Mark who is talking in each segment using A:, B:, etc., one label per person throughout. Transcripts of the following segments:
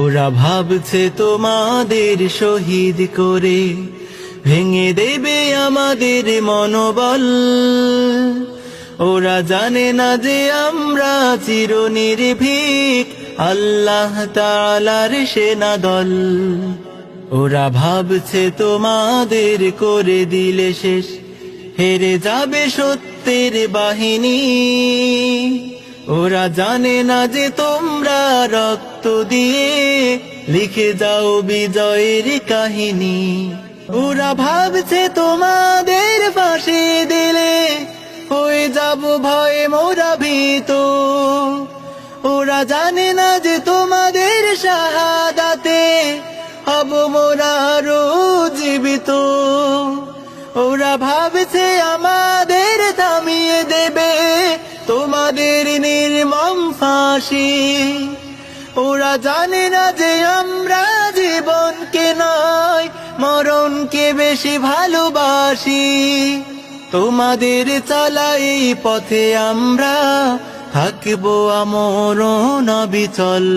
A: ওরা ভাবছে তোমাদের শহীদ করে ভেঙে দেবে আমাদের মনোবল। ওরা জানে না যে আমরা চিরনির্ভীক আল্লাহ তাআলার সেনাদল। ওরা ভাবছে তোমাদের করে দিলে শেষ হেরে যাবে সত্যের বাহিনী। ওরা জানে না যে তোমরা রক্ত দিয়ে লিখে যাও বিজয়ের কাহিনী। ওরা ভাবছে তোমাদের ফাঁসি দিলে হয়ে যাব ভয়ে মোরা ভীত। ওরা জানে না যে তোমাদের শাহাদাতে হব মোরা আরো জীবিত। ওরা ভাবছে আমাদের থামিয়ে দেবে তোমাদের নির্মম ফাঁসি। ওরা জানে না যে আমরা জীবনকে নয় মরণকে বেশি ভালোবাসি। তোমাদের চলা এই পথে আমরা থাকবো আমরণ অবিচল।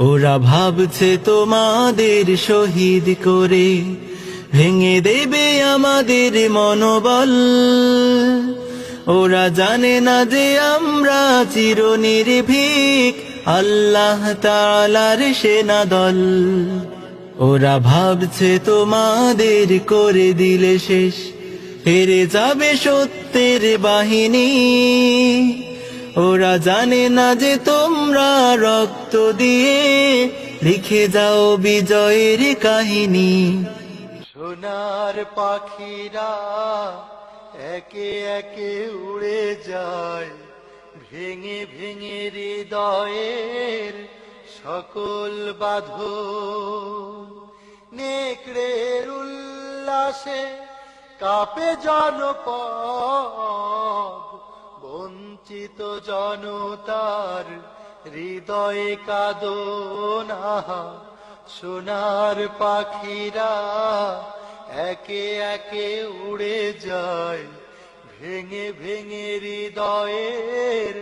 A: ওরা ভাবছে তোমাদের শহীদ করে ভেঙে দেবে আমাদের মনোবল। ওরা জানে না যে আমরা চিরনির্ভীক আল্লাহ তাআলার সেনাদল। ওরা ভাবছে তোমাদের করে দিলে শেষ হেরে যাবে সত্যের বাহিনী। ওরা জানে না যে তোমরা রক্ত দিয়ে লিখে যাও বিজয়ের কাহিনী।
B: সোনার পাখিরা একে একে উড়ে যায় ভেঙে ভেঙে হৃদয়ের সকল বাঁধন। নেকড়ের উল্লাসে কাঁপে জনপদ, বঞ্চিত জনতার হৃদয়ে কাঁদনা। সোনার পাখিরা একে একে উড়ে যায় ভেঙে ভেঙে হৃদয়ের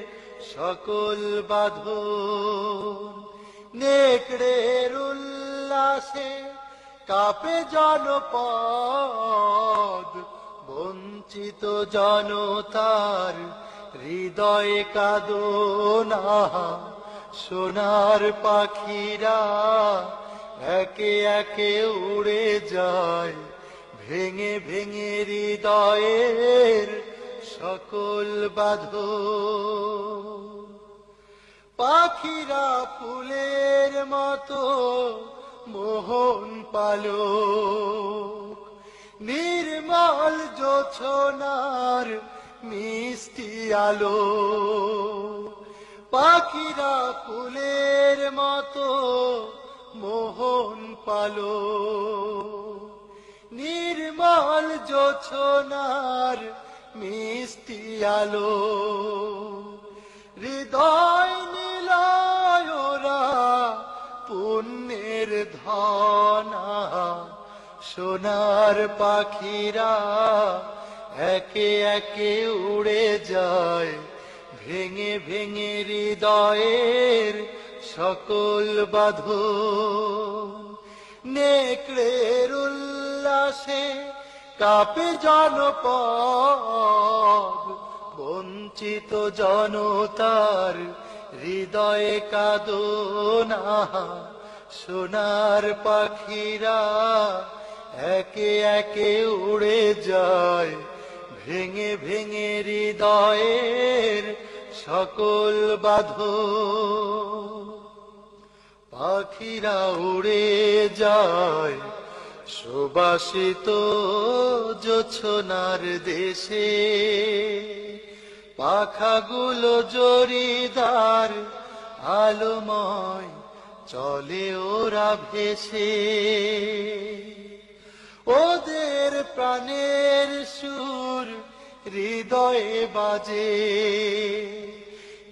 B: সকল বাঁধন। নেকড়ের উল্লাসে কাঁপে জনপদ, বঞ্চিত জনতার হৃদয়ে কাঁদনা। সোনার পাখিরা একে একে উড়ে যায় ভেঙে ভেঙে হৃদয়ের সকল বাঁধন। পাখিরা ফুলের মতো মোহন পালক, নির্মল জোছনার মিষ্টি আলো। পাখিরা ফুলের মতো মোহন পালক, নির্মল জোছনার মিষ্টি আলো। হৃদয় নিলয় ওরা পুণ্যের ধনা। সোনার পাখিরা একে একে উড়ে যায় ভেঙে ভেঙে হৃদয়ের সকল বাঁধন। নেকড়ের উল্লাসে কাঁপে জনপদ, বঞ্চিত জনতার হৃদয়ে কাঁদনা। সোনার পাখিরা একে একে উড়ে যায় ভেঙে ভেঙে হৃদয়ের সকল বাঁধন। পাখিরা উড়ে যায় সুবাসিত জোছনার দেশে, পাখাগুলো জরিদার আলোময় চলে ওরা ভেসে। ওদের প্রাণের সুর হৃদয়ে বাজে,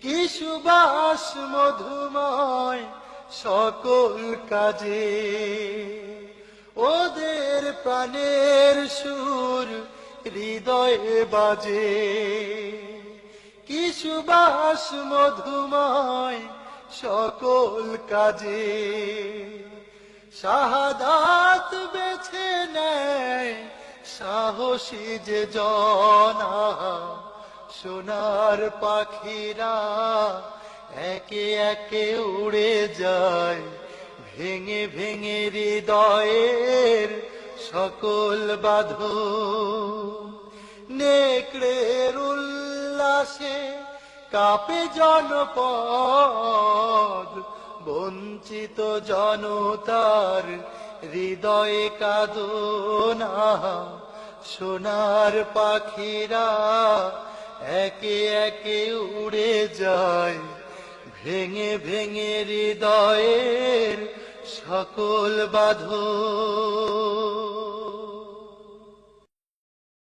B: কি সুবাস মধুময় সকল কাজে। ওদের প্রাণের সুর হৃদয়ে বাজে, কি সুবাস মধুময় সকল কাজে। শাহাদাত বেছে নেয় সাহসী যে জনা, সোনার পাখিরা একে একে উড়ে যায়, ভেঙে ভেঙে হৃদয়ের সকল বাঁধন। নেকড়ের উল্লাসে কাঁপে জনপদ, বঞ্চিত জনতার হৃদয়ে কাঁদনা, সোনার পাখিরা একে একে উড়ে যায়, ভেঙে ভেঙে হৃদয়ের সকল বাঁধন।